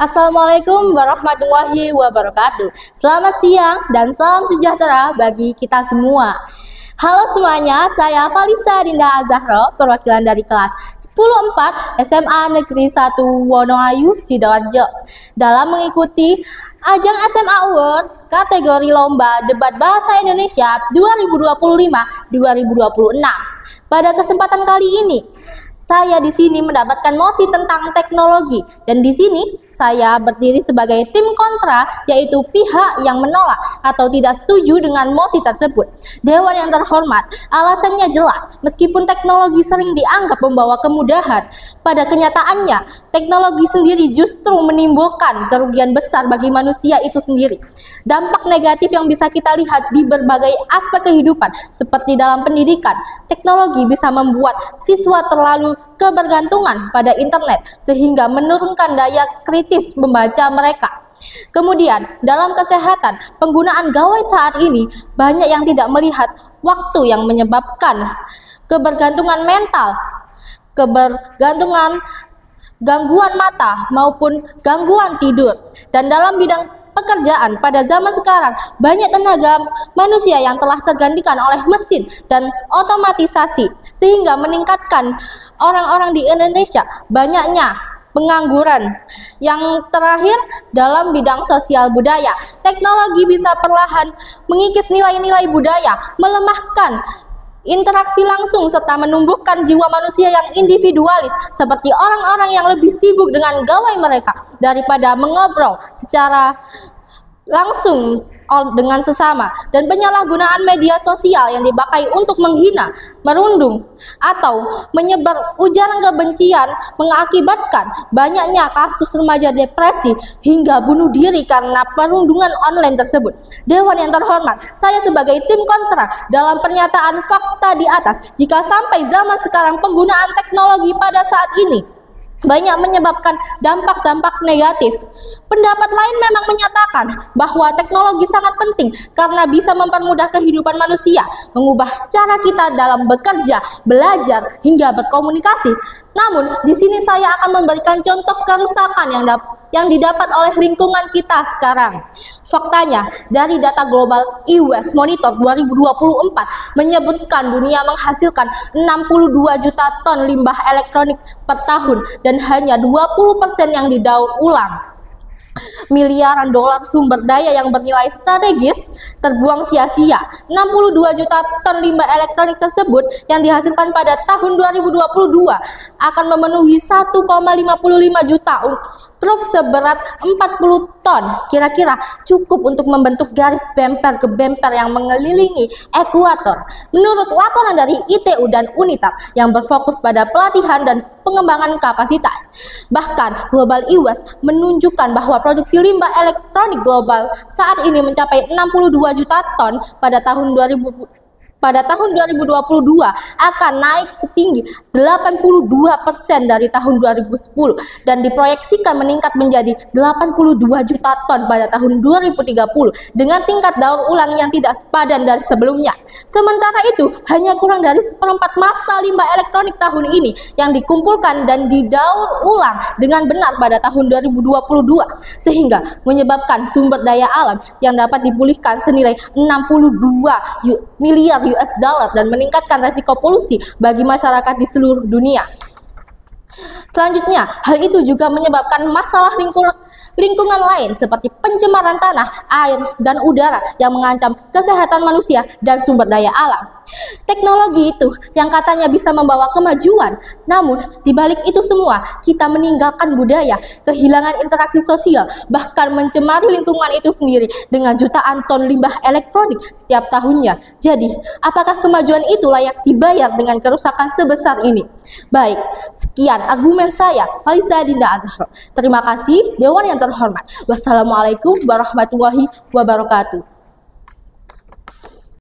Assalamualaikum warahmatullahi wabarakatuh. Selamat siang dan salam sejahtera bagi kita semua. Halo semuanya, saya Falisa Dinda Azahro, perwakilan dari kelas 10-4 SMA Negeri 1 Wonoayu, Sidoarjo. Dalam mengikuti ajang SMA Awards kategori lomba debat bahasa Indonesia 2025-2026. Pada kesempatan kali ini, saya di sini mendapatkan mosi tentang teknologi, dan di sini saya berdiri sebagai tim kontra, yaitu pihak yang menolak atau tidak setuju dengan mosi tersebut. Dewan yang terhormat, alasannya jelas. Meskipun teknologi sering dianggap membawa kemudahan, pada kenyataannya teknologi sendiri justru menimbulkan kerugian besar bagi manusia itu sendiri. Dampak negatif yang bisa kita lihat di berbagai aspek kehidupan, seperti dalam pendidikan, teknologi bisa membuat siswa terlalu kebergantungan pada internet sehingga menurunkan daya kritis membaca mereka. Kemudian, dalam kesehatan, penggunaan gawai saat ini banyak yang tidak melihat waktu yang menyebabkan kebergantungan mental, kebergantungan gangguan mata maupun gangguan tidur. Dan dalam bidang pekerjaan pada zaman sekarang, banyak tenaga manusia yang telah tergantikan oleh mesin dan otomatisasi sehingga meningkatkan orang-orang di Indonesia banyaknya pengangguran. Yang terakhir, dalam bidang sosial budaya, teknologi bisa perlahan mengikis nilai-nilai budaya, melemahkan interaksi langsung serta menumbuhkan jiwa manusia yang individualis, seperti orang-orang yang lebih sibuk dengan gawai mereka daripada mengobrol secara langsung dengan sesama, dan penyalahgunaan media sosial yang dipakai untuk menghina, merundung, atau menyebar ujaran kebencian mengakibatkan banyaknya kasus remaja depresi hingga bunuh diri karena perundungan online tersebut. Dewan yang terhormat, saya sebagai tim kontra dalam pernyataan fakta di atas, jika sampai zaman sekarang penggunaan teknologi pada saat ini banyak menyebabkan dampak-dampak negatif. Pendapat lain memang menyatakan bahwa teknologi sangat penting karena bisa mempermudah kehidupan manusia, mengubah cara kita dalam bekerja, belajar, hingga berkomunikasi. Namun, di sini saya akan memberikan contoh kerusakan yang didapat oleh lingkungan kita sekarang. Faktanya, dari data global IWS Monitor 2024 menyebutkan dunia menghasilkan 62 juta ton limbah elektronik per tahun dan hanya 20% yang didaur ulang. Miliaran dolar sumber daya yang bernilai strategis terbuang sia-sia. 62 juta ton limbah elektronik tersebut yang dihasilkan pada tahun 2022 akan memenuhi 1,55 juta truk seberat 40 ton. Kira-kira cukup untuk membentuk garis bemper ke bemper yang mengelilingi ekuator. Menurut laporan dari ITU dan UNITAP yang berfokus pada pelatihan dan pengembangan kapasitas. Bahkan Global IWS menunjukkan bahwa produksi limbah elektronik global saat ini mencapai 62 juta ton pada tahun 2022 akan naik setinggi 82% dari tahun 2010 dan diproyeksikan meningkat menjadi 82 juta ton pada tahun 2030 dengan tingkat daur ulang yang tidak sepadan dari sebelumnya. Sementara itu, hanya kurang dari seperempat massa limbah elektronik tahun ini yang dikumpulkan dan didaur ulang dengan benar pada tahun 2022, sehingga menyebabkan sumber daya alam yang dapat dipulihkan senilai 62 miliar US dollar dan meningkatkan resiko polusi bagi masyarakat di seluruh dunia. Selanjutnya, hal itu juga menyebabkan masalah lingkungan lain seperti pencemaran tanah, air, dan udara yang mengancam kesehatan manusia dan sumber daya alam. Teknologi itu yang katanya bisa membawa kemajuan, namun di balik itu semua kita meninggalkan budaya, kehilangan interaksi sosial, bahkan mencemari lingkungan itu sendiri dengan jutaan ton limbah elektronik setiap tahunnya. Jadi, apakah kemajuan itu layak dibayar dengan kerusakan sebesar ini? Baik, sekian argumen saya, Falisa Dinda Azahro. Terima kasih, Dewan yang terhormat. Wassalamualaikum warahmatullahi wabarakatuh.